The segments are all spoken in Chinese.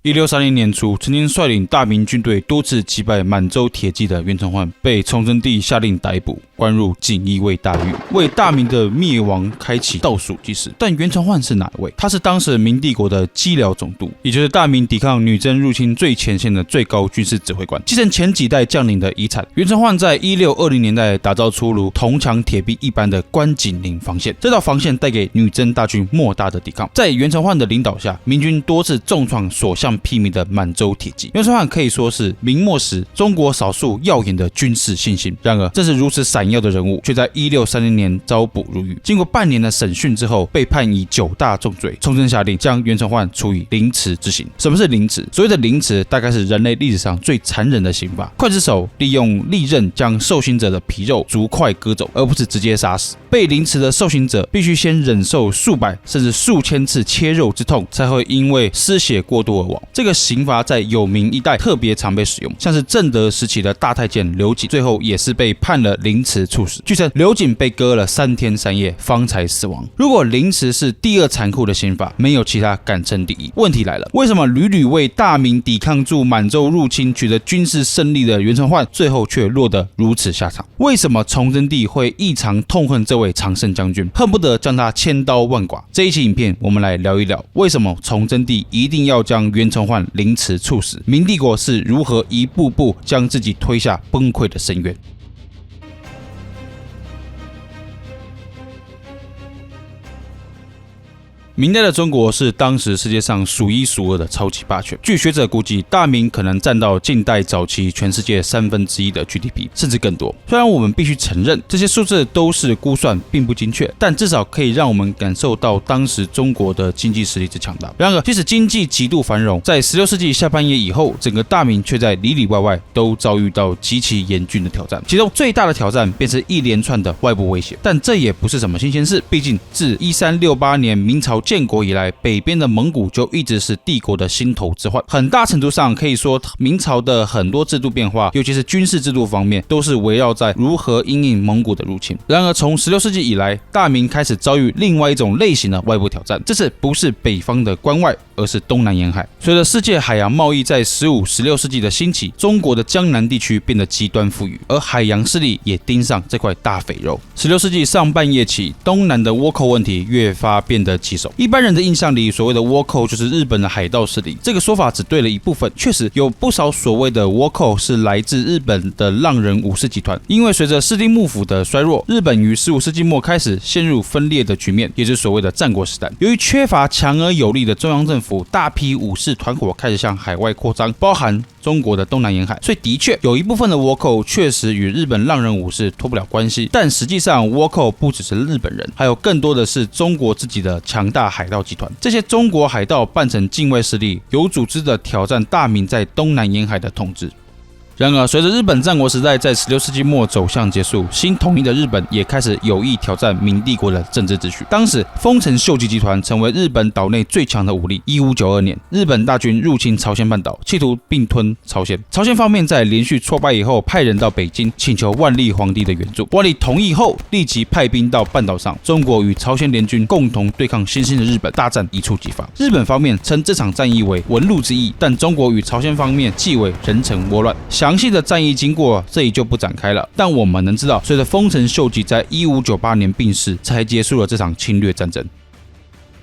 1630年初，曾经率领大明军队多次击败满洲铁骑的袁崇焕，被崇祯帝下令逮捕，关入锦衣卫大狱，为大明的灭亡开启倒数计时。但袁崇焕是哪一位？他是当时明帝国的机辽总督，也就是大明抵抗女真入侵最前线的最高军事指挥官，继承前几代将领的遗产。袁崇焕在1620年代打造出如铜墙铁壁一般的关景岭防线，这道防线带给女真大军莫大的抵抗。在袁崇焕的领导下，明军多次重创所向披靡的满洲铁骑。袁崇焕可以说是明末时中国少数耀眼的军事信心。然而，正是如此闪耀的人物，却在1630年遭捕入狱。经过半年的审讯之后，被判以9大重罪。崇祯下令将袁崇焕处以凌迟之刑。什么是凌迟？所谓的凌迟，大概是人类历史上最残忍的刑罚。刽子手利用利刃将受刑者的皮肉逐块割走，而不是直接杀死。被凌迟的受刑者必须先忍受数百甚至数千次切肉之痛，才会因为失血过多而亡。这个刑罚在有明一代特别常被使用，像是正德时期的大太监刘瑾，最后也是被判了凌迟处死。据称刘瑾被割了3天3夜方才死亡。如果凌迟是第二残酷的刑法，没有其他敢称第一。问题来了，为什么屡屡为大明抵抗住满洲入侵，取得军事胜利的袁崇焕，最后却落得如此下场？为什么崇祯帝会异常痛恨这位常胜将军，恨不得将他千刀万剐？这一期影片，我们来聊一聊，为什么崇祯帝一定要将袁崇焕凌迟处死？明帝国是如何一步步将自己推下崩溃的深渊？明代的中国是当时世界上数一数二的超级霸权。据学者估计，大明可能占到近代早期全世界1/3的 GDP， 甚至更多。虽然我们必须承认这些数字都是估算，并不精确，但至少可以让我们感受到当时中国的经济实力之强大。然而，即使经济极度繁荣，在16世纪下半叶以后，整个大明却在里里外外都遭遇到极其严峻的挑战。其中最大的挑战便是一连串的外部威胁。但这也不是什么新鲜事，毕竟自1368年明朝建国以来，北边的蒙古就一直是帝国的心头之患。很大程度上可以说，明朝的很多制度变化，尤其是军事制度方面，都是围绕在如何因应蒙古的入侵。然而，从16世纪以来，大明开始遭遇另外一种类型的外部挑战，这次不是北方的关外，而是东南沿海。随着世界海洋贸易在15、16世纪的兴起，中国的江南地区变得极端富裕，而海洋势力也盯上这块大肥肉。16世纪上半叶起，东南的倭寇问题越发变得棘手。一般人的印象里，所谓的倭寇就是日本的海盗势力，这个说法只对了一部分。确实有不少所谓的倭寇是来自日本的浪人武士集团，因为随着室町幕府的衰弱，日本于15世纪末开始陷入分裂的局面，也就是所谓的战国时代。由于缺乏强而有力的中央政府，大批武士团伙开始向海外扩张，包含中国的东南沿海，所以的确有一部分的倭寇确实与日本浪人武士脱不了关系，但实际上倭寇不只是日本人，还有更多的是中国自己的强大海盗集团。这些中国海盗扮成境外势力，有组织的挑战大明在东南沿海的统治。然而，随着日本战国时代在16世纪末走向结束，新统一的日本也开始有意挑战明帝国的政治秩序。当时，丰臣秀吉集团成为日本岛内最强的武力。1592年，日本大军入侵朝鲜半岛，企图并吞朝鲜。朝鲜方面在连续挫败以后，派人到北京请求万历皇帝的援助。万历同意后，立即派兵到半岛上，中国与朝鲜联军共同对抗新兴的日本，大战一触即发。日本方面称这场战役为文禄之役，但中国与朝鲜方面即为人臣倭乱。详细的战役经过这里就不展开了，但我们能知道，随着丰臣秀吉在1598年病逝，才结束了这场侵略战争。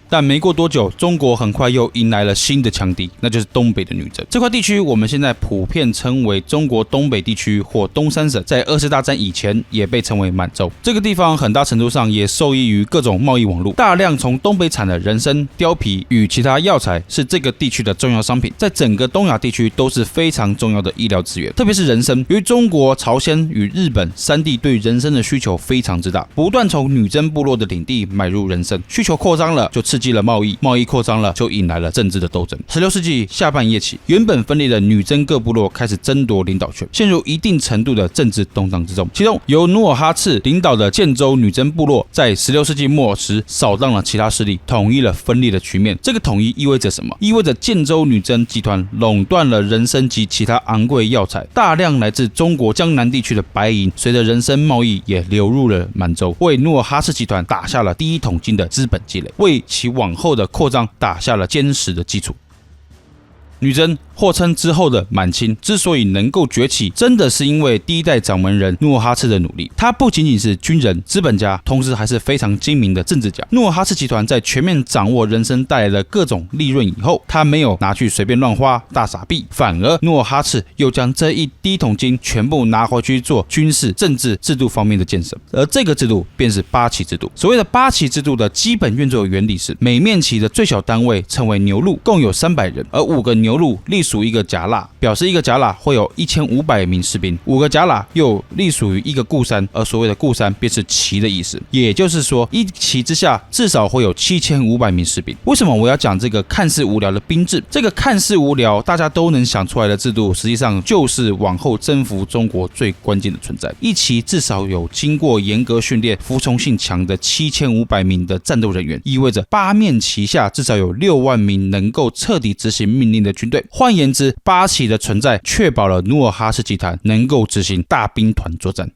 但没过多久，中国很快又迎来了新的强敌，那就是东北的女真。这块地区我们现在普遍称为中国东北地区或东三省，在2次大战以前也被称为满洲。这个地方很大程度上也受益于各种贸易网络，大量从东北产的人参、貂皮与其他药材是这个地区的重要商品，在整个东亚地区都是非常重要的医疗资源，特别是人参。由于中国、朝鲜与日本三地对人参的需求非常之大，不断从女真部落的领地买入人参，需求扩张了，就刺激了贸易，贸易扩张了，就引来了政治的斗争。16世纪下半叶起，原本分裂的女真各部落开始争夺领导权，陷入一定程度的政治动荡之中。其中由努尔哈赤领导的建州女真部落，在16世纪末时扫荡了其他势力，统一了分裂的局面。这个统一意味着什么？意味着建州女真集团垄断了人参及其他昂贵药材，大量来自中国江南地区的白银，随着人参贸易也流入了满洲，为努尔哈赤集团打下了第一桶金的资本积累，为其往后的扩张打下了坚实的基础。女真或称之后的满清之所以能够崛起，真的是因为第一代掌门人努尔哈赤的努力。他不仅仅是军人、资本家，同时还是非常精明的政治家。努尔哈赤集团在全面掌握人参带来的各种利润以后，他没有拿去随便乱花、大撒币，反而努尔哈赤又将这一第一桶金全部拿回去做军事、政治制度方面的建设。而这个制度便是八旗制度。所谓的八旗制度的基本运作原理是，每面旗的最小单位称为牛录，共有300人，而5个牛录隶属一个甲喇，表示一个甲喇会有1500名士兵，5个甲喇又隶属于一个固山，而所谓的固山便是旗的意思。也就是说，一旗之下至少会有7500名士兵。为什么我要讲这个看似无聊的兵制？这个看似无聊，大家都能想出来的制度，实际上就是往后征服中国最关键的存在。一旗至少有经过严格训练、服从性强的7500名的战斗人员，意味着8面旗下至少有6万名能够彻底执行命令的军队。换言之，八旗的存在确保了努尔哈赤集团能够执行大兵团作战。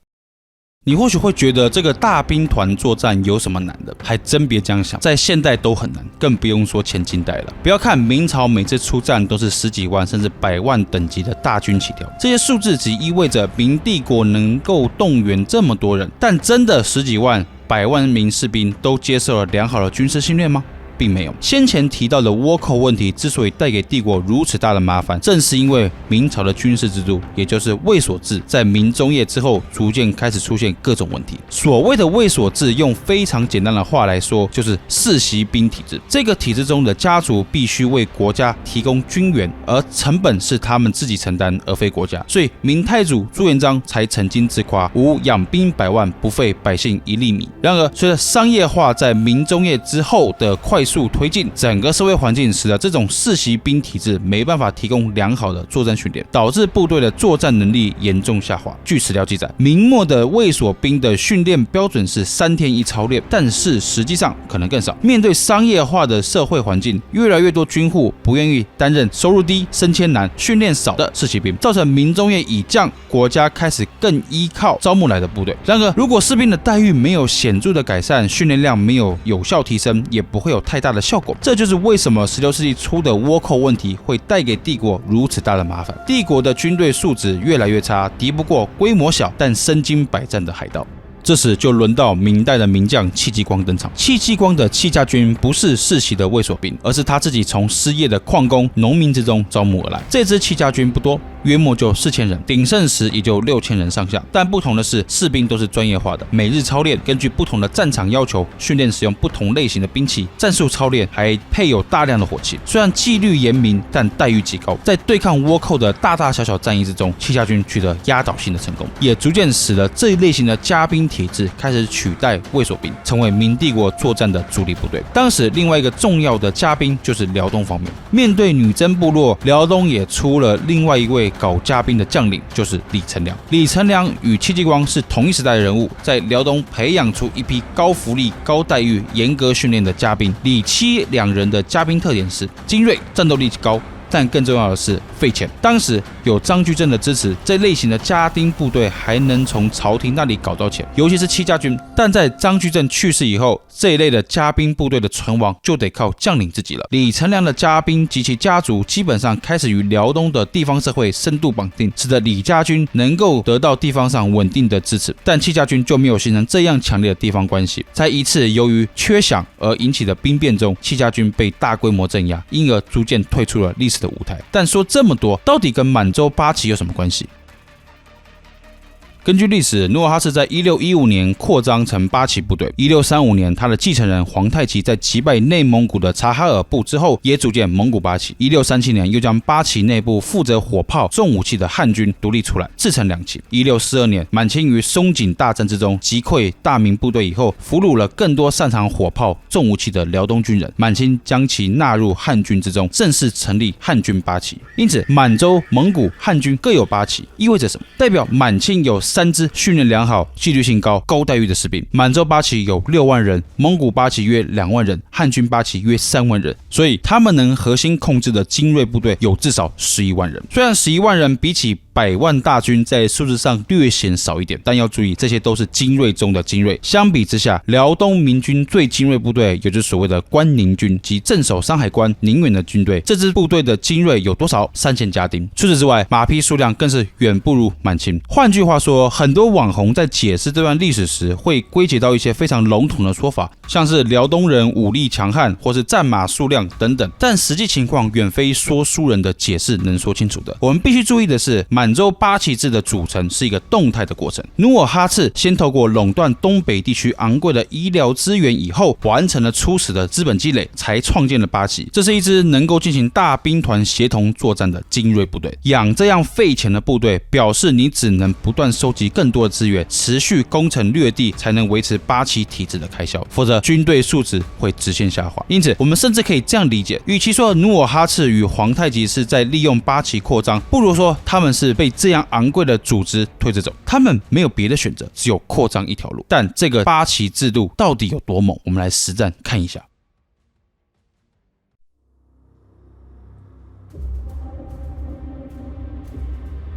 你或许会觉得这个大兵团作战有什么难的？还真别这样想，在现代都很难，更不用说前近代了。不要看明朝每次出战都是10几万甚至100万等级的大军起跳，这些数字只意味着明帝国能够动员这么多人，但真的10几万、100万名士兵都接受了良好的军事训练吗？并没有。先前提到的倭寇问题之所以带给帝国如此大的麻烦，正是因为明朝的军事制度，也就是卫所制，在明中叶之后逐渐开始出现各种问题。所谓的卫所制，用非常简单的话来说，就是世袭兵体制。这个体制中的家族必须为国家提供军援，而成本是他们自己承担，而非国家。所以明太祖朱元璋才曾经自夸：“吾养兵100万，不费百姓一粒米。”然而，随着商业化在明中叶之后的快速推进，整个社会环境使得这种世袭兵体制没办法提供良好的作战训练，导致部队的作战能力严重下滑。据史料记载，明末的卫所兵的训练标准是3天1操练，但是实际上可能更少。面对商业化的社会环境，越来越多军户不愿意担任收入低、升迁难、训练少的世袭兵，造成明中叶以降，国家开始更依靠招募来的部队。然而，如果士兵的待遇没有显著的改善，训练量没有有效提升，也不会有太大的效果。这就是为什么16世纪初的倭寇问题会带给帝国如此大的麻烦。帝国的军队素质越来越差，敌不过规模小但身经百战的海盗。这时就轮到明代的名将戚继光登场。戚继光的戚家军不是世袭的卫所兵，而是他自己从失业的矿工、农民之中招募而来。这支戚家军不多，约莫就4000人，鼎盛时也就6000人上下。但不同的是，士兵都是专业化的，每日操练，根据不同的战场要求，训练使用不同类型的兵器，战术操练还配有大量的火器。虽然纪律严明，但待遇极高。在对抗倭寇的大大小小战役之中，戚家军取得压倒性的成功，也逐渐使得这一类型的家兵体制开始取代卫所兵，成为明帝国作战的主力部队。当时另外一个重要的家兵就是辽东方面，面对女真部落，辽东也出了另外一位搞家兵的将领，就是李成梁。李成梁与戚继光是同一时代的人物，在辽东培养出一批高福利、高待遇、严格训练的家兵。李戚两人的家兵特点是精锐、战斗力高，但更重要的是费钱。当时有张居正的支持，这类型的家丁部队还能从朝廷那里搞到钱，尤其是戚家军。但在张居正去世以后，这一类的家兵部队的存亡就得靠将领自己了。李成梁的家兵及其家族基本上开始与辽东的地方社会深度绑定，使得李家军能够得到地方上稳定的支持，但戚家军就没有形成这样强烈的地方关系。在一次由于缺饷而引起的兵变中，戚家军被大规模镇压，因而逐渐退出了历史的舞台。但说这么多，到底跟满洲八旗有什么关系？根据历史，努尔哈赤在1615年扩张成八旗部队。1635年，他的继承人皇太极在击败内蒙古的察哈尔部之后，也组建蒙古八旗。1637年，又将八旗内部负责火炮、重武器的汉军独立出来，自成两旗。1642年，满清于松井大战之中击溃大明部队以后，俘虏了更多擅长火炮、重武器的辽东军人，满清将其纳入汉军之中，正式成立汉军八旗。因此，满洲、蒙古、汉军各有八旗，意味着什么？代表满清有3支训练良好、纪律性高、高待遇的士兵。满洲八旗有6万人，蒙古八旗约2万人，汉军八旗约3万人，所以他们能核心控制的精锐部队有至少11万人。虽然11万人比起100万大军在数字上略显少一点，但要注意，这些都是精锐中的精锐。相比之下，辽东明军最精锐部队，也就是所谓的关宁军及镇守山海关宁远的军队，这支部队的精锐有多少？3000家丁。除此之外，马匹数量更是远不如满清。换句话说，很多网红在解释这段历史时，会归结到一些非常笼统的说法，像是辽东人武力强悍，或是战马数量等等。但实际情况远非说书人的解释能说清楚的。我们必须注意的是，满洲八旗制的组成是一个动态的过程。努尔哈赤先透过垄断东北地区昂贵的医疗资源以后，完成了初始的资本积累，才创建了八旗。这是一支能够进行大兵团协同作战的精锐部队。养这样费钱的部队，表示你只能不断收集更多的资源，持续攻城略地，才能维持八旗体制的开销，否则军队素质会直线下滑。因此，我们甚至可以这样理解：与其说努尔哈赤与皇太极是在利用八旗扩张，不如说他们是被这样昂贵的组织推着走，他们没有别的选择，只有扩张一条路。但这个八旗制度到底有多猛？我们来实战看一下。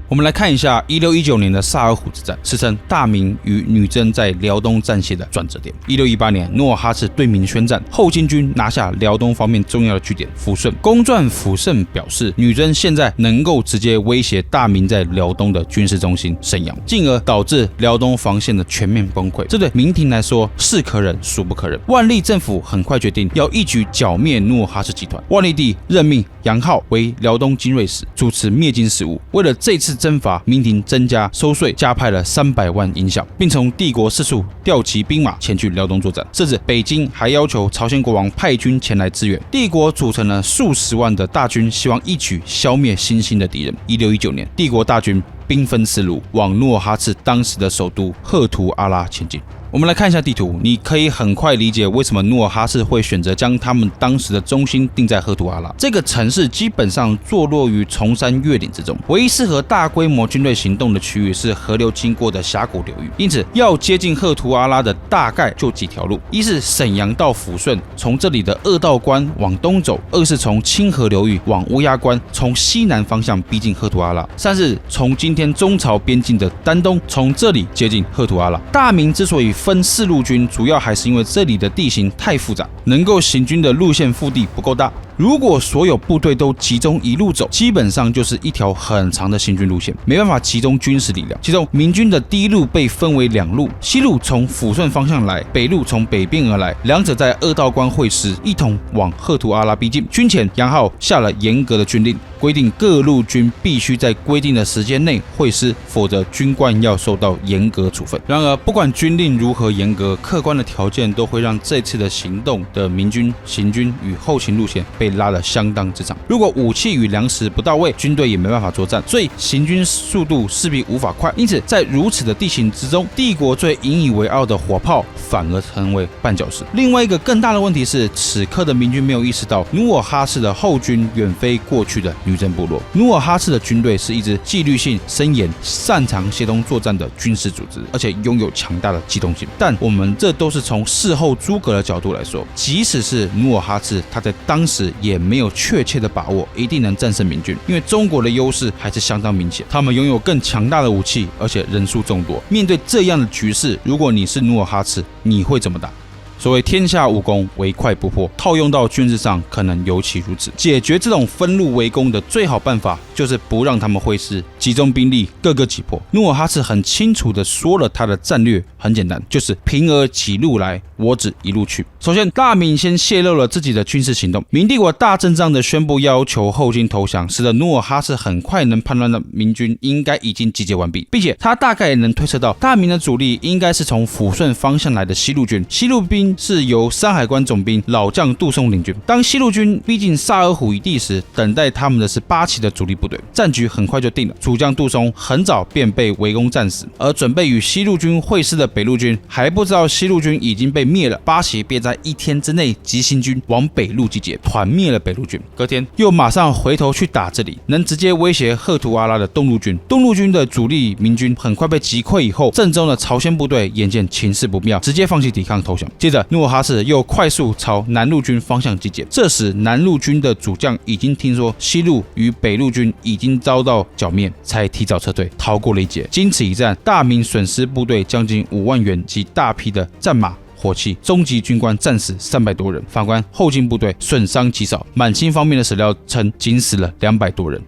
我们来看一下1619年的萨尔浒之战，史称大明与女真在辽东战线的转折点。1618年，努尔哈赤对明宣战，后金军拿下辽东方面重要的据点抚顺。公传抚顺表示，女真现在能够直接威胁大明在辽东的军事中心沈阳，进而导致辽东防线的全面崩溃。这对明廷来说是可忍孰不可忍。万历政府很快决定要一举剿灭努尔哈赤集团。万历帝任命杨浩为辽东精锐使，主持灭金事务。为了这次征伐，明廷增加收税，加派了300万银饷，并从帝国四处调集兵马前去辽东作战，甚至北京还要求朝鲜国王派军前来支援。帝国组成了数十万的大军，希望一举消灭新兴的敌人。1619年，帝国大军兵分4路，往努尔哈赤当时的首都赫图阿拉前进。我们来看一下地图，你可以很快理解为什么努尔哈赤会选择将他们当时的中心定在赫图阿拉。这个城市基本上坐落于崇山越岭之中，唯一适合大规模军队行动的区域是河流经过的峡谷流域，因此要接近赫图阿拉的大概就几条路：一是沈阳到抚顺，从这里的二道关往东走；二是从清河流域往乌鸦关，从西南方向逼近赫图阿拉；三是从今天中朝边境的丹东，从这里接近赫图阿拉。大明之所以分4路军，主要还是因为这里的地形太复杂，能够行军的路线腹地不够大。如果所有部队都集中一路走，基本上就是一条很长的行军路线，没办法集中军事力量。其中明军的第一路被分为2路，西路从抚顺方向来，北路从北边而来，两者在二道关会师，一同往赫图阿拉逼近。军前，杨浩下了严格的军令，规定各路军必须在规定的时间内会师，否则军官要受到严格处分。然而，不管军令如何严格，客观的条件都会让这次的行动的明军行军与后勤路线被拉得相当之长。如果武器与粮食不到位，军队也没办法作战，所以行军速度势必无法快。因此，在如此的地形之中，帝国最引以为傲的火炮反而成为绊脚石。另外一个更大的问题是，此刻的明军没有意识到，努尔哈赤的后军远非过去的女真部落。努尔哈赤的军队是一支纪律性森严、擅长协同作战的军事组织，而且拥有强大的机动性。但我们这都是从事后诸葛的角度来说，即使是努尔哈赤，他在当时也没有确切的把握一定能战胜明军，因为中国的优势还是相当明显，他们拥有更强大的武器，而且人数众多。面对这样的局势，如果你是努尔哈赤，你会怎么打？所谓天下武功，唯快不破，套用到军事上可能尤其如此。解决这种分路围攻的最好办法，就是不让他们会师，集中兵力，各个击破。努尔哈赤很清楚地说了他的战略，很简单，就是平儿几路来，我只一路去。首先，大明先泄露了自己的军事行动，明帝国大阵仗的宣布要求后金投降，使得努尔哈赤很快能判断到明军应该已经集结完毕，并且他大概也能推测到大明的主力应该是从抚顺方向来的西路军，西路兵是由山海关总兵老将杜松领军。当西路军逼近萨尔浒一地时，等待他们的是八旗的主力部队，战局很快就定了。主将杜松很早便被围攻战死，而准备与西路军会师的北路军还不知道西路军已经被灭了，八旗便在1天之内急行军往北路集结，团灭了北路军。隔天又马上回头去打这里，能直接威胁赫图阿拉的东路军。东路军的主力明军很快被击溃以后，正宗的朝鲜部队眼见情势不妙，直接放弃抵抗投降。接着努尔哈赤又快速朝南路军方向集结，这时南路军的主将已经听说西路与北路军已经遭到剿灭，才提早撤退，逃过了一劫。经此一战，大明损失部队将近5万元及大批的战马、火器，中级军官战死300多人，反观后进部队损伤极少。满清方面的史料称仅死了200多人。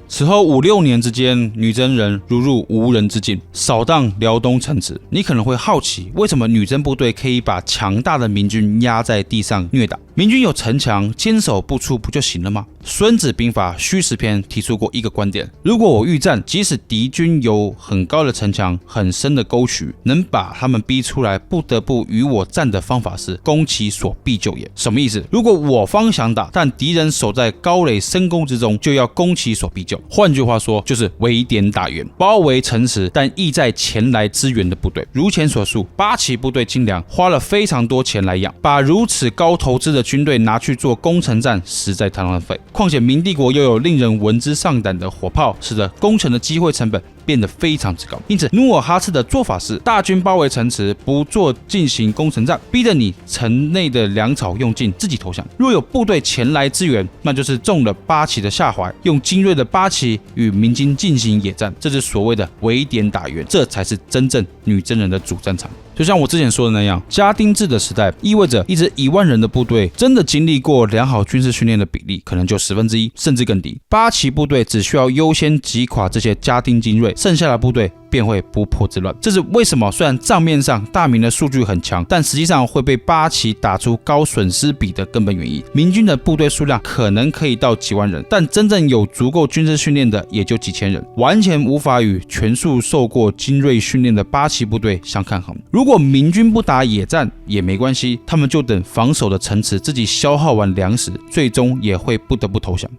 此后5、6年之间，女真人如入无人之境，扫荡辽东城池。你可能会好奇，为什么女真部队可以把强大的明军压在地上虐打？明军有城墙，坚守不出不就行了吗？孙子兵法虚实篇提出过一个观点：如果我预战，即使敌军有很高的城墙、很深的沟渠，能把他们逼出来，不得不与我战的方法是攻其所必救也。什么意思？如果我方想打，但敌人守在高垒深沟之中，就要攻其所必救。换句话说，就是围点打援，包围城池，但意在前来支援的部队。如前所述，八旗部队精良，花了非常多钱来养，把如此高投资的军队拿去做攻城战，实在太浪费。况且明帝国又有令人闻之丧胆的火炮，使得攻城的机会成本变得非常之高。因此，努尔哈赤的做法是：大军包围城池，不做进行攻城战，逼得你城内的粮草用尽，自己投降。若有部队前来支援，那就是中了八旗的下怀，用精锐的八旗与明军进行野战，这是所谓的围点打援，这才是真正女真人的主战场。就像我之前说的那样，家丁制的时代意味着一支1万人的部队真的经历过良好军事训练的比例可能就1/10，甚至更低。八旗部队只需要优先击垮这些家丁精锐，剩下的部队便会不破之乱。这是为什么虽然账面上大明的数据很强，但实际上会被八旗打出高损失比的根本原因。明军的部队数量可能可以到几万人，但真正有足够军事训练的也就几千人，完全无法与全数受过精锐训练的八旗部队相抗衡。如果明军不打野战也没关系，他们就等防守的城池自己消耗完粮食，最终也会不得不投降。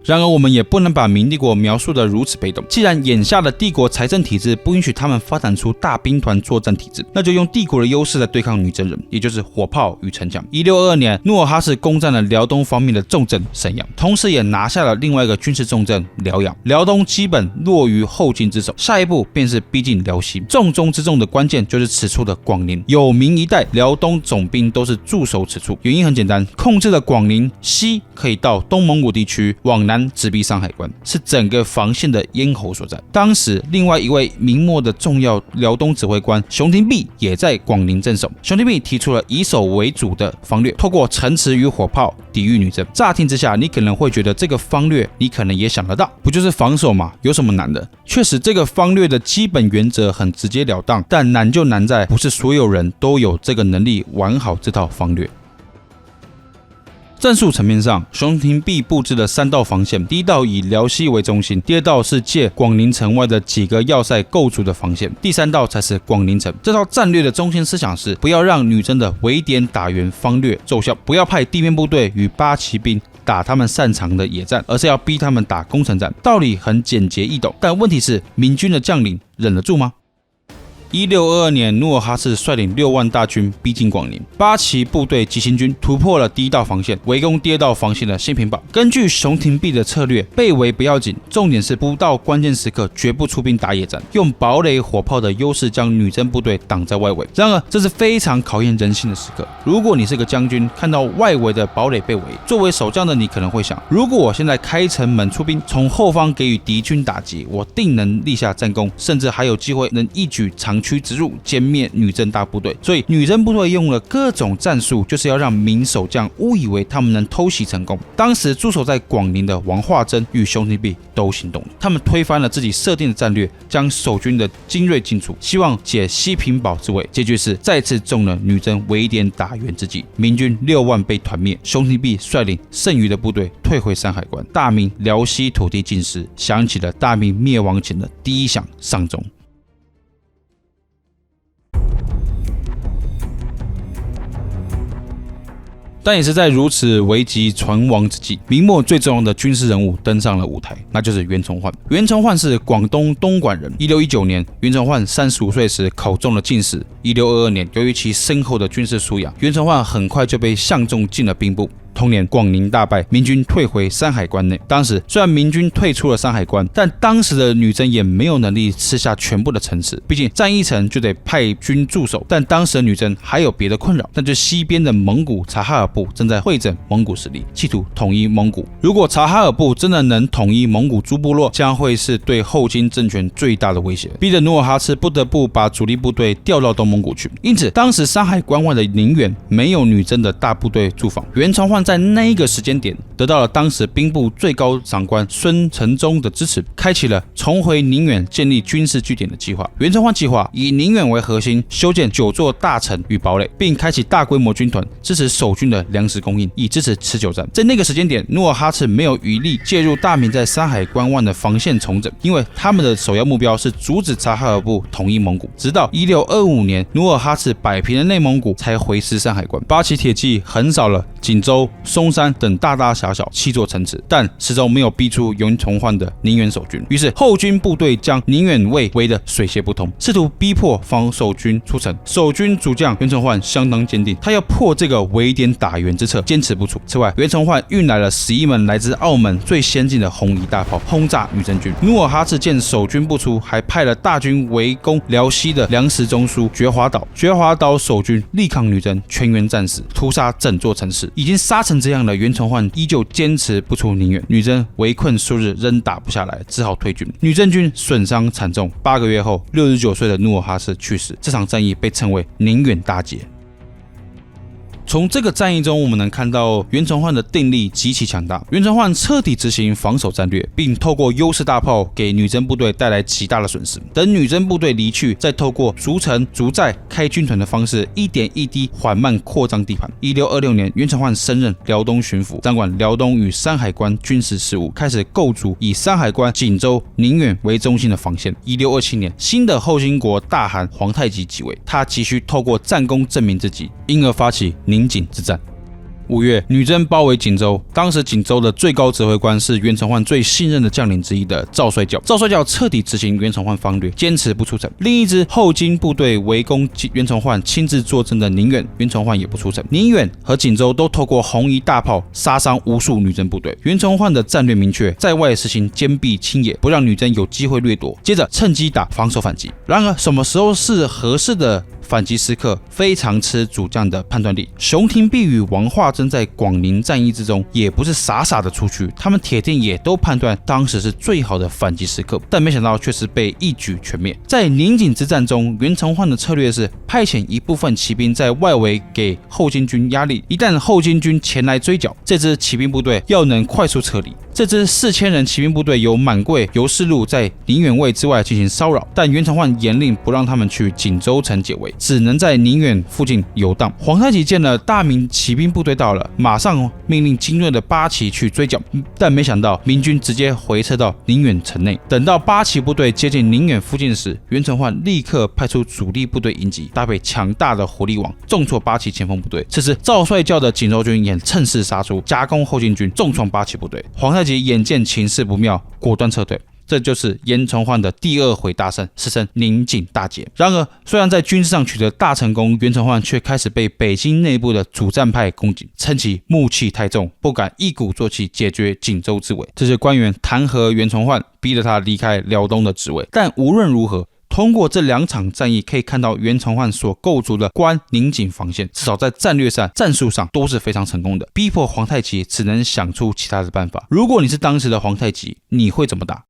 然而我们也不能把明帝国描述得如此被动，既然眼下的帝国财政体制不允许他们发展出大兵团作战体制，那就用帝国的优势来对抗女真人，也就是火炮与城墙。1622年，努尔哈赤攻占了辽东方面的重镇沈阳，同时也拿下了另外一个军事重镇辽阳。辽东基本落于后金之手，下一步便是逼近辽西。重中之重的关键就是此处的广宁，有明一代辽东总兵都是驻守此处，原因很简单，控制了广宁，西可以到东蒙古地区，往南直逼山海关，是整个防线的咽喉所在。当时另外一位明末的重要辽东指挥官熊廷弼也在广宁镇守。熊廷弼提出了以守为主的方略，透过城池与火炮抵御女真。乍听之下，你可能会觉得这个方略你可能也想得到，不就是防守吗？有什么难的？确实，这个方略的基本原则很直截了当，但难就难在不是所有人都有这个能力玩好这套方略。战术层面上，熊廷弼布置了3道防线，第一道以辽西为中心，第二道是借广宁城外的几个要塞构筑的防线，第3道才是广宁城。这套战略的中心思想是不要让女真的围点打援方略奏效，不要派地面部队与八旗兵打他们擅长的野战，而是要逼他们打攻城战。道理很简洁易懂，但问题是明军的将领忍得住吗？1622年，努尔哈赤率领6万大军逼近广宁，八旗部队急行军突破了第1道防线，围攻第2道防线的新平堡。根据熊廷弼的策略，被围不要紧，重点是不到关键时刻绝不出兵打野战，用堡垒火炮的优势将女真部队挡在外围。然而，这是非常考验人性的时刻。如果你是个将军，看到外围的堡垒被围，作为守将的你可能会想：如果我现在开城门出兵，从后方给予敌军打击，我定能立下战功，甚至还有机会能一举长驱直入，歼灭女真大部队。所以女真部队用了各种战术，就是要让明守将误以为他们能偷袭成功。当时驻守在广宁的王化贞与熊廷弼都行动了，他们推翻了自己设定的战略，将守军的精锐尽出，希望解西平堡之围。结局是再次中了女真围点打援之计，明军6万被团灭，熊廷弼率领剩余的部队退回山海关，大明辽西土地尽失，响起了大明灭亡前的第1响丧钟。但也是在如此危急存亡之际，明末最重要的军事人物登上了舞台，那就是袁崇焕。袁崇焕是广东东莞人。1619年，袁崇焕35岁时考中了进士。1622年，由于其深厚的军事素养，袁崇焕很快就被相中进了兵部。同年，广宁大败，明军退回山海关内。当时虽然明军退出了山海关，但当时的女真也没有能力吃下全部的城池，毕竟占一城就得派军驻守。但当时的女真还有别的困扰，那就是西边的蒙古察哈尔部正在会整蒙古实力，企图统一蒙古。如果察哈尔部真的能统一蒙古诸部落，将会是对后金政权最大的威胁，逼得努尔哈赤不得不把主力部队调到东蒙古去。因此，当时山海关外的宁远没有女真的大部队驻防。袁崇焕在那一个时间点得到了当时兵部最高长官孙承宗的支持，开启了重回宁远建立军事据点的计划。袁崇焕计划以宁远为核心，修建9座大城与堡垒，并开启大规模军团，支持守军的粮食供应，以支持持久战。在那个时间点，努尔哈赤没有余力介入大明在山海关外的防线重整，因为他们的首要目标是阻止察哈尔部统一蒙古。直到1625年，努尔哈赤摆平了内蒙古，才回师山海关。八旗铁骑横扫了锦州、松山等大大小小7座城池，但始终没有逼出袁崇焕的宁远守军。于是后军部队将宁远卫围得水泄不通，试图逼迫防守军出城。守军主将袁崇焕相当坚定，他要破这个围点打援之策，坚持不出。此外，袁崇焕运来了11门来自澳门最先进的红夷大炮，轰炸女真军。努尔哈赤见守军不出，还派了大军围攻辽西的粮食中枢觉华岛。觉华岛守军力抗女真，全员战死，屠杀整座城市。已经杀成这样的袁崇焕依旧坚持不出宁远，女真围困数日仍打不下来，只好退军。女真军损伤惨重，8个月后，69岁的努尔哈赤去世。这场战役被称为宁远大捷。从这个战役中，我们能看到袁崇焕的定力极其强大。袁崇焕彻底执行防守战略，并透过优势大炮给女真部队带来极大的损失。等女真部队离去，再透过逐城、逐寨、开军团的方式，一点一滴缓慢扩张地盘。1626年，袁崇焕升任辽东巡抚，掌管辽东与山海关军事事务，开始构筑以山海关、锦州、宁远为中心的防线。1627年，新的后金国大汗皇太极即位，他急需透过战功证明自己，因而发起宁锦之战。5月，女真包围锦州，当时锦州的最高指挥官是袁崇焕最信任的将领之一的赵帅教。赵帅教彻底执行袁崇焕方略，坚持不出城。另一支后金部队围攻袁崇焕亲自坐镇的宁远，袁崇焕也不出城。宁远和锦州都透过红夷大炮杀伤无数女真部队。袁崇焕的战略明确，在外实行坚壁清野，不让女真有机会掠夺，接着趁机打防守反击。然而，什么时候是合适的反击时刻，非常吃主将的判断力。熊廷弼与王化贞在广宁战役之中也不是傻傻的出去，他们铁定也都判断当时是最好的反击时刻，但没想到却是被一举全灭。在宁锦之战中，袁崇焕的策略是派遣一部分骑兵在外围给后金军压力，一旦后金军前来追剿，这支骑兵部队要能快速撤离。这支4000人骑兵部队由满贵、由世禄在宁远卫之外进行骚扰，但袁崇焕严令不让他们去锦州城解围，只能在宁远附近游荡。皇太极见了大明骑兵部队到了，马上命令精锐的八旗去追剿，但没想到明军直接回撤到宁远城内。等到八旗部队接近宁远附近时，袁崇焕立刻派出主力部队迎击，搭配强大的火力网，重挫八旗前锋部队。此时赵帅教的锦州军也趁势杀出，夹攻后金军，重创八旗部队。皇太极眼见情势不妙，果断撤退。这就是袁崇焕的第2回大胜，史称宁锦大捷。然而，虽然在军事上取得大成功，袁崇焕却开始被北京内部的主战派攻击，称其怒气太重，不敢一鼓作气解决锦州之围。这些官员弹劾袁崇焕，逼得他离开辽东的职位。但无论如何，通过这2场战役，可以看到袁崇焕所构筑的关宁锦防线，至少在战略上、战术上都是非常成功的，逼迫皇太极只能想出其他的办法。如果你是当时的皇太极，你会怎么打？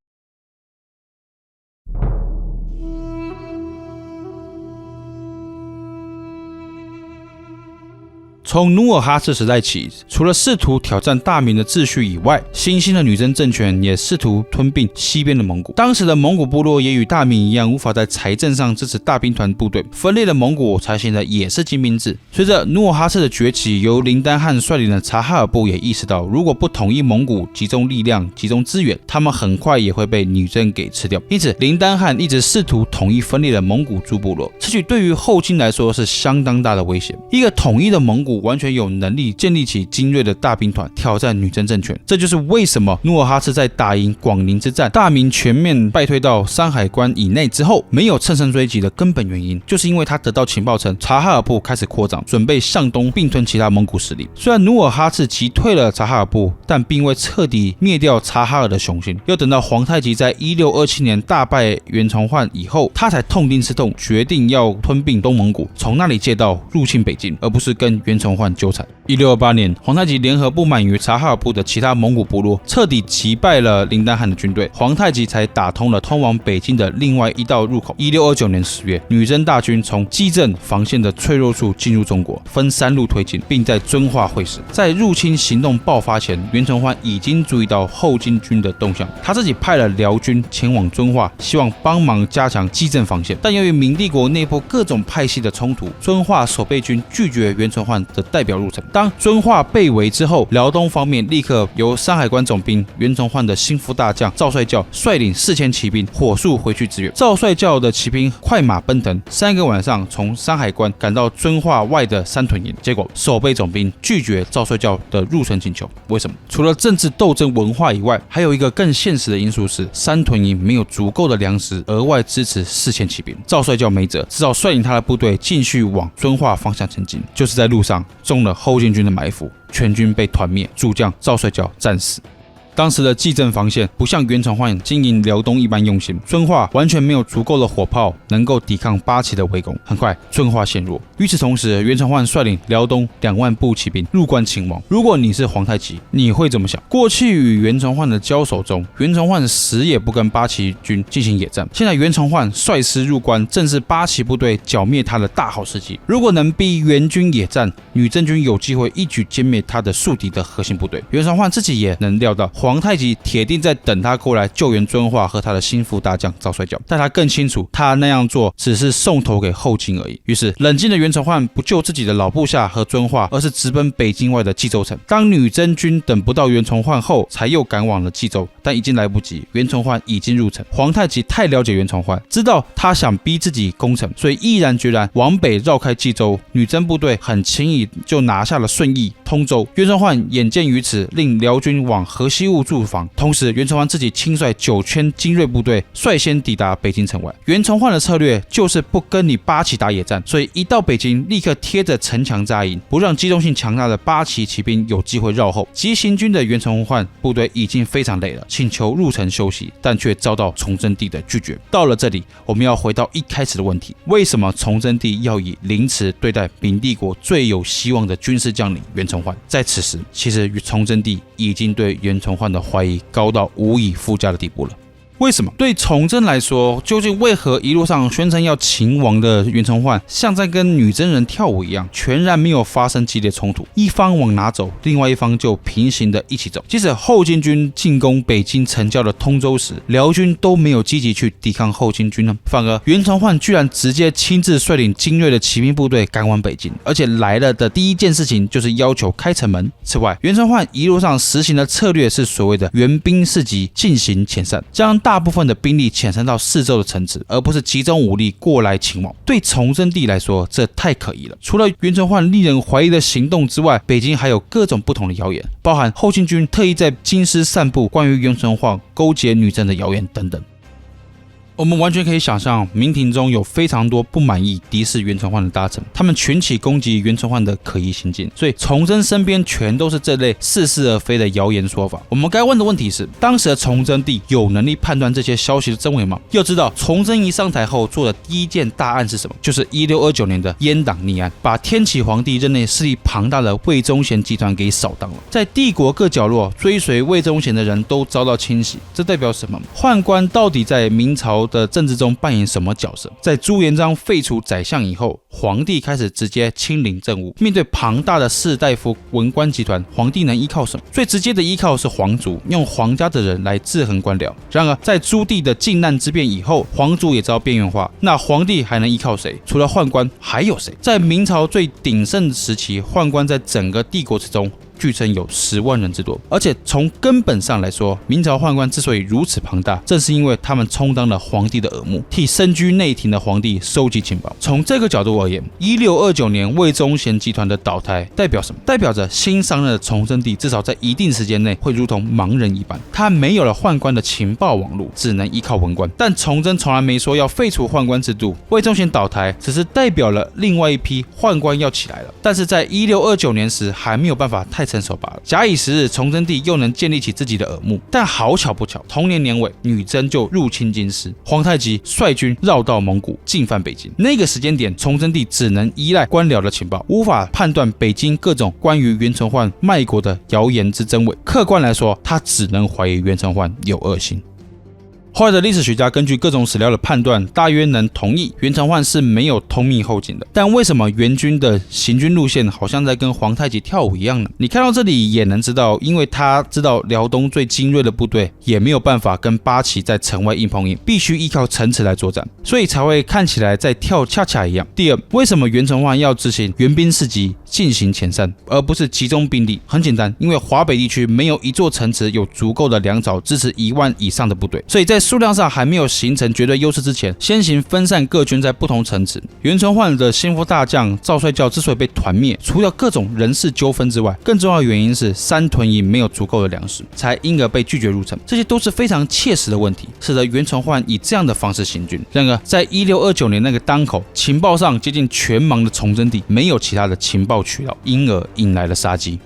从努尔哈赤时代起，除了试图挑战大明的秩序以外，新兴的女真政权也试图吞并西边的蒙古。当时的蒙古部落也与大明一样，无法在财政上支持大兵团部队，分裂的蒙古采行的也是精兵制。随着努尔哈赤的崛起，由林丹汗率领的察哈尔部也意识到，如果不统一蒙古，集中力量、集中资源，他们很快也会被女真给吃掉。因此，林丹汗一直试图统一分裂的蒙古诸部落，此举对于后金来说是相当大的威胁。一个统一的蒙古古完全有能力建立起精锐的大兵团，挑战女真政权。这就是为什么努尔哈赤在打赢广宁之战，大明全面败退到山海关以内之后，没有乘胜追击的根本原因，就是因为他得到情报称察哈尔部开始扩张，准备向东并吞其他蒙古势力。虽然努尔哈赤击退了察哈尔部，但并未彻底灭掉察哈尔的雄心，要等到皇太极在1627年大败袁崇焕以后，他才痛定思痛，决定要吞并东蒙古，从那里借道入侵北京，而不是跟袁崇焕纠缠。1628年，皇太极联合不满于察哈尔部的其他蒙古部落，彻底击败了林丹汗的军队，皇太极才打通了通往北京的另外一道入口。1629年10月，女真大军从基镇防线的脆弱处进入中国，分3路推进，并在遵化会师。在入侵行动爆发前，袁崇焕已经注意到后金军的动向，他自己派了辽军前往遵化，希望帮忙加强基镇防线。但由于明帝国内部各种派系的冲突，遵化守备军拒绝袁崇焕的代表入城。当遵化被围之后，辽东方面立刻由山海关总兵袁崇焕的心腹大将赵帅教率领4000骑兵火速回去支援。赵帅教的骑兵快马奔腾，3个晚上从山海关赶到遵化外的山屯营，结果守备总兵拒绝赵帅教的入城请求。为什么？除了政治斗争文化以外，还有一个更现实的因素是，山屯营没有足够的粮食额外支持4000骑兵。赵帅教没辙，只好率领他的部队继续往遵化方向前进。就是在路上中了后金军的埋伏，全军被团灭，主将赵帅教战死。当时的基镇防线不像袁崇焕经营辽东一般用心，遵化完全没有足够的火炮能够抵抗八旗的围攻，很快遵化陷落。与此同时，袁崇焕率领辽东2万步骑兵入关勤王。如果你是皇太极，你会怎么想？过去与袁崇焕的交手中，袁崇焕死也不跟八旗军进行野战，现在袁崇焕率师入关，正是八旗部队剿灭他的大好时机。如果能逼袁军野战，女真军有机会一举歼灭他的宿敌的核心部队。袁崇焕自己也能料到皇太极铁定在等他过来救援遵化和他的心腹大将赵帅教，但他更清楚他那样做只是送头给后金而已。于是冷静的袁崇焕不救自己的老部下和遵化，而是直奔北京外的冀州城。当女真军等不到袁崇焕后，才又赶往了冀州，但已经来不及，袁崇焕已经入城。皇太极太了解袁崇焕，知道他想逼自己攻城，所以毅然决然往北绕开冀州。女真部队很轻易就拿下了顺义、通州。袁崇焕眼见于此，令辽军往河西务驻防，同时袁崇焕自己亲率9000精锐部队率先抵达北京城外。袁崇焕的策略就是不跟你八旗打野战，所以一到北京立刻贴着城墙扎营，不让机动性强大的八旗骑兵有机会绕后。急行军的袁崇焕部队已经非常累了，请求入城休息，但却遭到崇祯帝的拒绝。到了这里，我们要回到一开始的问题：为什么崇祯帝要以凌迟对待明帝国最有希望的军事将领袁崇焕？在此时，其实崇祯帝已经对袁崇焕的怀疑高到无以复加的地步了。为什么？对崇祯来说，究竟为何一路上宣称要勤王的袁崇焕像在跟女真人跳舞一样，全然没有发生激烈冲突？一方往哪走，另外一方就平行的一起走。即使后金军进攻北京城郊的通州时，辽军都没有积极去抵抗后金军呢，反而袁崇焕居然直接亲自率领精锐的骑兵部队赶往北京，而且来了的第一件事情就是要求开城门。此外，袁崇焕一路上实行的策略是所谓的援兵四级进行遣散，将大部分的兵力遣散到四周的城池，而不是集中武力过来勤王。对崇祯帝来说，这太可疑了。除了袁崇焕令人怀疑的行动之外，北京还有各种不同的谣言，包含后金军特意在京师散布关于袁崇焕勾结女真的谣言等等。我们完全可以想象，明廷中有非常多不满意、敌视袁崇焕的大臣，他们群起攻击袁崇焕的可疑行径，所以崇祯身边全都是这类似是而非的谣言说法。我们该问的问题是，当时的崇祯帝有能力判断这些消息的真伪吗？要知道，崇祯一上台后做的第一件大案是什么？就是1629年的阉党逆案，把天启皇帝任内势力庞大的魏忠贤集团给扫荡了。在帝国各角落追随魏忠贤的人都遭到清洗，这代表什么？宦官到底在明朝的政治中扮演什么角色？在朱元璋废除宰相以后，皇帝开始直接亲临政务。面对庞大的士大夫文官集团，皇帝能依靠什么？最直接的依靠是皇族，用皇家的人来制衡官僚。然而，在朱棣的靖难之变以后，皇族也遭边缘化，那皇帝还能依靠谁？除了宦官，还有谁？在明朝最鼎盛时期，宦官在整个帝国之中据称有10万人之多，而且从根本上来说，明朝宦官之所以如此庞大，正是因为他们充当了皇帝的耳目，替身居内廷的皇帝收集情报。从这个角度而言，1629年魏忠贤集团的倒台代表什么？代表着新上任的崇祯帝至少在一定时间内会如同盲人一般，他没有了宦官的情报网络，只能依靠文官。但崇祯从来没说要废除宦官制度，魏忠贤倒台只是代表了另外一批宦官要起来了。但是在1629年时还没有办法太成熟罢了。假以时日，崇祯帝又能建立起自己的耳目。但好巧不巧，同年年尾，女真就入侵京师，皇太极率军绕道蒙古，进犯北京。那个时间点，崇祯帝只能依赖官僚的情报，无法判断北京各种关于袁承焕卖国的谣言之真伪。客观来说，他只能怀疑袁承焕有恶心。后来的历史学家根据各种史料的判断，大约能同意袁承焕是没有通密后颈的。但为什么元军的行军路线好像在跟皇太极跳舞一样呢？你看到这里也能知道，因为他知道辽东最精锐的部队也没有办法跟八旗在城外硬碰硬，必须依靠城池来作战，所以才会看起来在跳恰恰一样。第二，为什么袁承焕要执行援兵四击进行前山，而不是集中兵力？很简单，因为华北地区没有一座城池有足够的粮草支持1万以上的部队，所以在数量上还没有形成绝对优势之前，先行分散各军在不同城池。袁承焕的心腹大将赵帅教之所以被团灭，除了各种人事纠纷之外，更重要的原因是山屯营没有足够的粮食，才因而被拒绝入城。这些都是非常切实的问题，使得袁承焕以这样的方式行军。然而，在1629年那个当口，情报上接近全盲的崇祯帝没有其他的情报渠道，因而引来了杀机。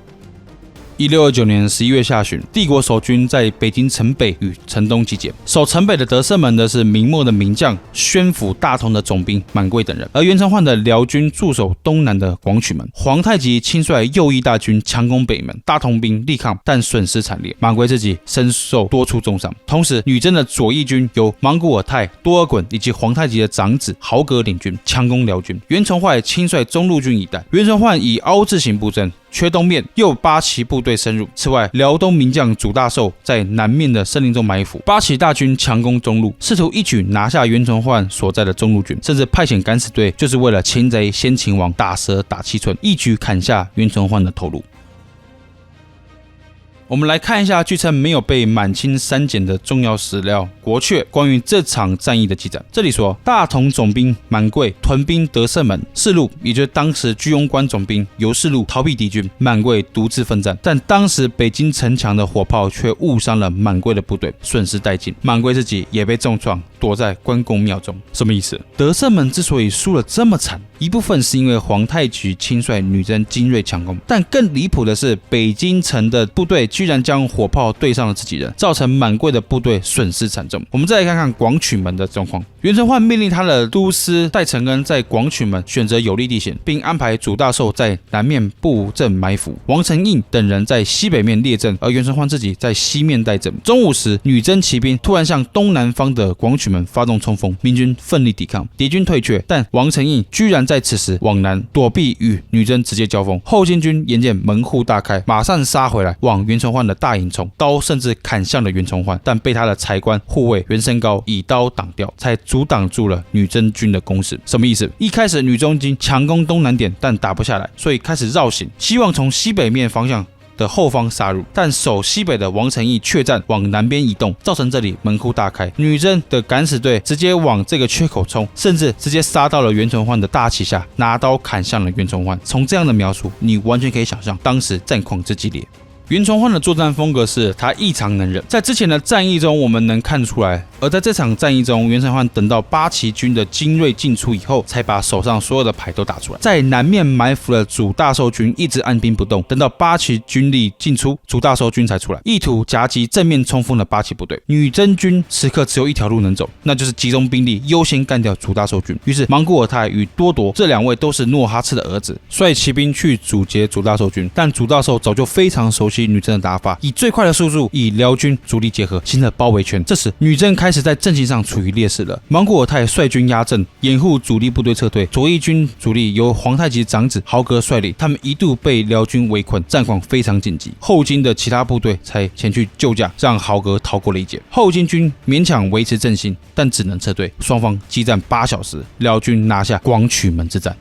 1629年11月下旬，帝国守军在北京城北与城东集结。守城北的得胜门的是明末的名将宣府大同的总兵满贵等人，而袁承焕的辽军驻守东南的广渠门。皇太极亲率右翼大军强攻北门，大同兵力抗，但损失惨烈，满贵自己身受多处重伤。同时，女真的左翼军由莽古尔泰、多尔衮以及皇太极的长子豪格领军强攻辽军。袁承焕亲率中路军一带，袁承焕以凹字形布阵，缺东面，右八旗部队深入。此外，辽东名将祖大寿在南面的森林中埋伏，八旗大军强攻中路，试图一举拿下袁承焕所在的中路军，甚至派遣敢死队，就是为了擒贼先擒王，打蛇打七寸，一举砍下袁承焕的头颅。我们来看一下据称没有被满清删减的重要史料《国阙》关于这场战役的记载。这里说，大同总兵满贵屯兵得胜门，四路，也就是当时居庸关总兵由四路逃避敌军，满贵独自奋战。但当时北京城墙的火炮却误伤了满贵的部队，损失殆尽。满贵自己也被重创，躲在关公庙中。什么意思？得胜门之所以输了这么惨，一部分是因为皇太极亲率女真精锐强攻，但更离谱的是，北京城的部队居然将火炮对上了自己人，造成满贵的部队损失惨重。我们再来看看广渠门的状况。袁承焕命令他的都司戴承恩在广渠门选择有利地形，并安排祖大寿在南面布阵埋伏，王承应等人在西北面列阵，而袁承焕自己在西面带阵。中午时，女真骑兵突然向东南方的广渠门发动冲锋，明军奋力抵抗，敌军退却，但王承应居然在此时往南躲避与女真直接交锋。后金军眼见门户大开，马上杀回来，往袁承焕的大营冲，刀甚至砍向了袁承焕，但被他的才官护卫袁升高以刀挡掉，才阻挡住了女真军的攻势。什么意思？一开始女真军强攻东南点，但打不下来，所以开始绕行，希望从西北面方向的后方杀入，但守西北的王承义怯战，往南边移动，造成这里门户大开。女真的敢死队直接往这个缺口冲，甚至直接杀到了袁承焕的大旗下，拿刀砍向了袁承焕。从这样的描述，你完全可以想象当时战况之激烈。袁承焕的作战风格是他异常能忍，在之前的战役中我们能看出来，而在这场战役中，袁承焕等到八旗军的精锐进出以后，才把手上所有的牌都打出来。在南面埋伏的祖大寿军一直按兵不动，等到八旗军力进出，祖大寿军才出来，意图夹击正面冲锋的八旗部队。女真军此刻只有一条路能走，那就是集中兵力优先干掉祖大寿军。于是莽古尔泰与多铎这两位都是诺哈赤的儿子，率骑兵去阻截祖大寿军，但祖大寿早就非常熟悉女真的打法，以最快的速度与辽军主力结合，形成包围圈。这时女真开始在阵型上处于劣势了。莽古尔泰率军压阵，掩护主力部队撤退，左翼军主力由皇太极长子豪格率领，他们一度被辽军围困，战况非常紧急。后金的其他部队才前去救驾，让豪格逃过了一劫。后金军勉强维持阵型，但只能撤退。双方激战8小时，辽军拿下广渠门之战。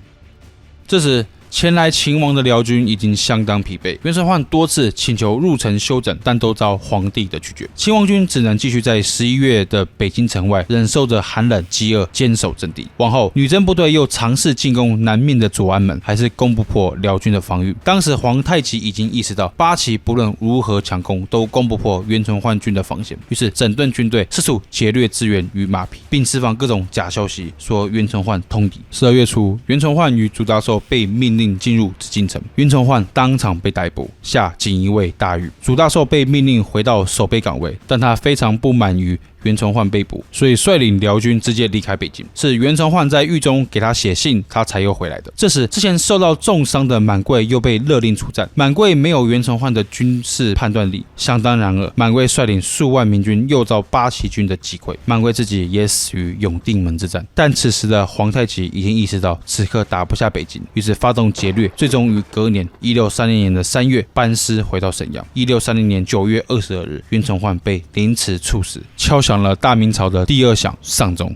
这时前来秦王的辽军已经相当疲惫，袁崇焕多次请求入城休整，但都遭皇帝的拒绝。秦王军只能继续在11月的北京城外忍受着寒冷饥饿，坚守阵地。往后女真部队又尝试进攻南面的左安门，还是攻不破辽军的防御。当时皇太极已经意识到八旗不论如何强攻都攻不破袁崇焕军的防线，于是整顿军队，四处劫掠资源与马匹，并释放各种假消息，说袁崇焕通敌。12月初，袁崇焕与朱大寿被命令进入紫禁城，袁崇焕当场被逮捕，下锦衣卫大狱。朱大寿被命令回到守备岗位，但他非常不满于袁崇焕被捕，所以率领辽军直接离开北京。是袁崇焕在狱中给他写信，他才又回来的。这时，之前受到重伤的满贵又被勒令出战。满贵没有袁崇焕的军事判断力，想当然尔，满贵率领数万明军又遭八旗军的击溃，满贵自己也死于永定门之战。但此时的皇太极已经意识到此刻打不下北京，于是发动劫掠，最终于隔年1630年的3月班师回到沈阳。1630年9月22日，袁崇焕被凌迟处死，敲响了大明朝的第二响丧钟。